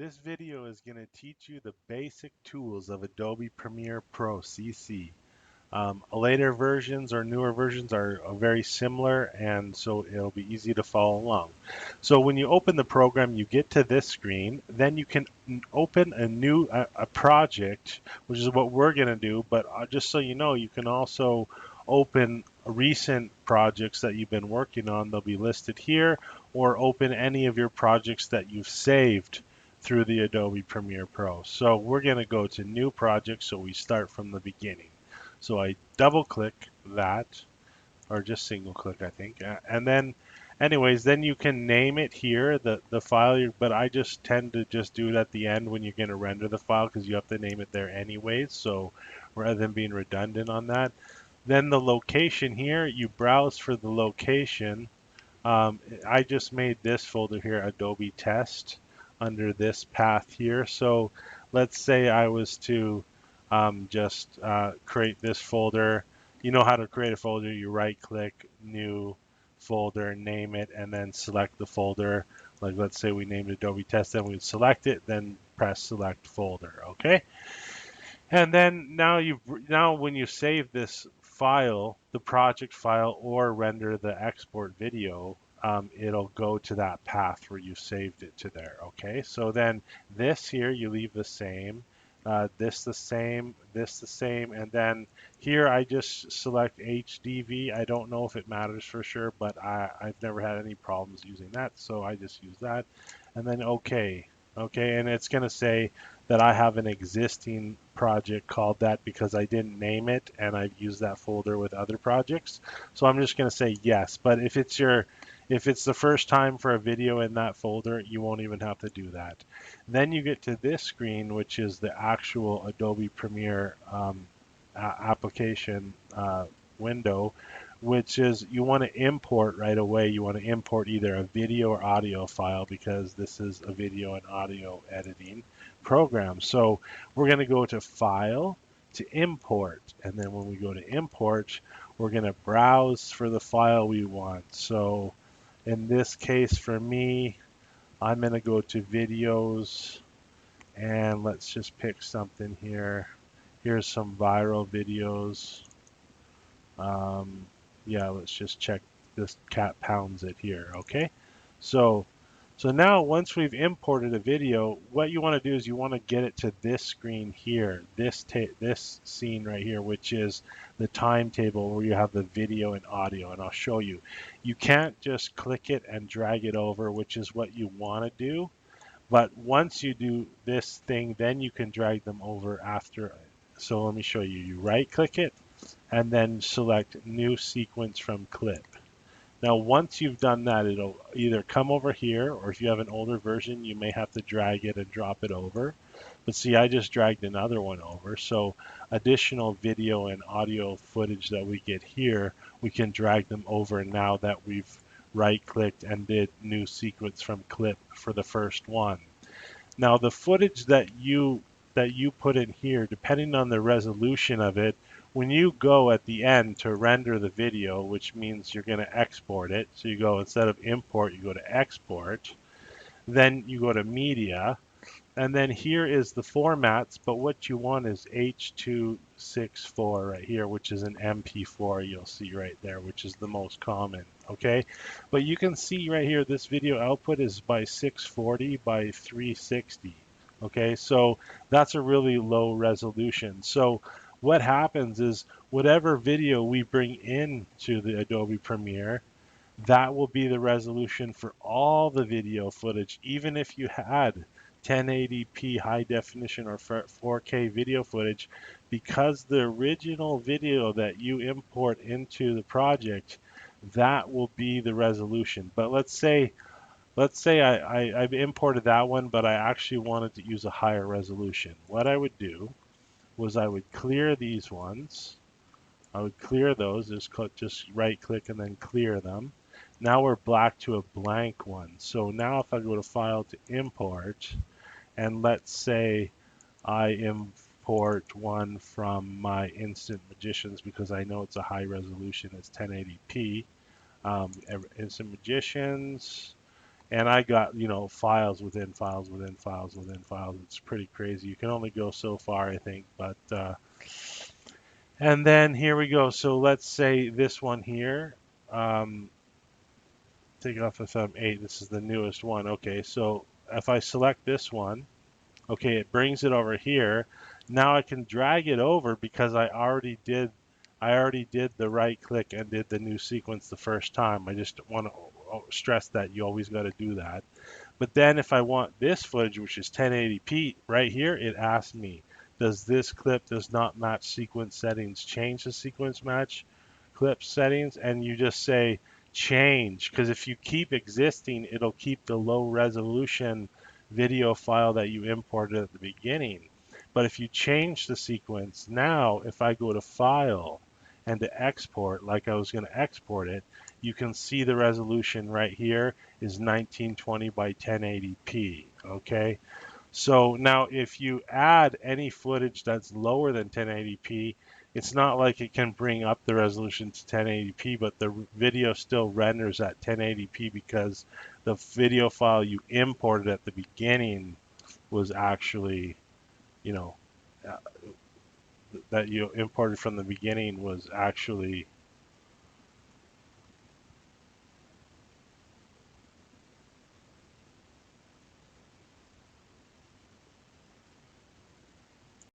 This video is going to teach you the basic tools of Adobe Premiere Pro CC. Later versions or newer versions are very similar, and so it'll be easy to follow along. So when you open the program, you get to this screen, then you can open a project, which is what we're going to do. But just so you know, you can also open recent projects that you've been working on. They'll be listed here, or open any of your projects that you've saved through the Adobe Premiere Pro. So we're going to go to new project, so we start from the beginning. So I double click that, or just single click, I think. And then anyways, then you can name it here, the file, but I just tend to just do it at the end when you're going to render the file, because you have to name it there anyways. So rather than being redundant on that, then the location here, you browse for the location. I just made this folder here, Adobe Test, under this path here. So let's say I was to just create this folder. You know how to create a folder. You right click, new folder, name it, and then select the folder. Like let's say we named Adobe Test, then we'd select it, then press select folder, okay? And then now when you save this file, the project file, or render the export video, it'll go to that path where you saved it to there. Okay, so then this here you leave the same, this the same, this the same, and then here I just select HDV. I don't know if it matters for sure, but I've never had any problems using that, so I just use that, and then OK. Okay, and it's going to say that I have an existing project called that because I didn't name it and I've used that folder with other projects. So I'm just going to say yes. But if it's the first time for a video in that folder, you won't even have to do that. Then you get to this screen, which is the actual Adobe Premiere application window, which is you want to import right away. You want to import either a video or audio file, because this is a video and audio editing program. So we're going to go to File, to Import, and then when we go to Import, we're going to browse for the file we want. So in this case for me, I'm going to go to Videos, and let's just pick something here. Here's some viral videos. Yeah, let's just check this cat pounds it here, okay? So now once we've imported a video, what you want to do is you want to get it to this screen here, this scene right here, which is the timetable where you have the video and audio, and I'll show you. You can't just click it and drag it over, which is what you want to do. But once you do this thing, then you can drag them over after. So let me show you. You right click it and then select new sequence from clip. Now once you've done that, it'll either come over here, or if you have an older version, you may have to drag it and drop it over. But see, I just dragged another one over. So additional video and audio footage that we get here, we can drag them over now that we've right clicked and did new sequence from clip for the first one. Now the footage that you put in here, depending on the resolution of it, when you go at the end to render the video, which means you're going to export it, so you go, instead of import, you go to export, then you go to media, and then here is the formats, but what you want is H.264 right here, which is an MP4, you'll see right there, which is the most common, okay? But you can see right here, this video output is by 640 by 360, okay? So that's a really low resolution. So what happens is whatever video we bring into the Adobe Premiere, that will be the resolution for all the video footage, even if you had 1080p high definition or 4K video footage, because the original video that you import into the project, that will be the resolution. But let's say I've imported that one, but I actually wanted to use a higher resolution. What I would do was I would clear these ones. I would clear those, just right click and then clear them. Now we're back to a blank one. So now if I go to File, to Import, and let's say I import one from my Instant Magicians, because I know it's a high resolution, it's 1080p. Instant Magicians, And I got, files within files within files within files. It's pretty crazy. You can only go so far, I think. But and then here we go. So let's say this one here. Um, take off FM8. This is the newest one. Okay, so if I select this one, okay, it brings it over here. Now I can drag it over because I already did the right click and did the new sequence the first time. I just want to stress that you always got to do that. But then if I want this footage, which is 1080p, right here, it asks me, does this clip does not match sequence settings? Change the sequence match clip settings, and you just say change, because if you keep existing, it'll keep the low resolution video file that you imported at the beginning. But if you change the sequence now, if I go to File and to Export, like I was going to export it, you can see the resolution right here is 1920 by 1080p. Okay, so now if you add any footage that's lower than 1080p, it's not like it can bring up the resolution to 1080p, but the video still renders at 1080p because the video file you imported at the beginning was actually, you know, uh, that you imported from the beginning was actually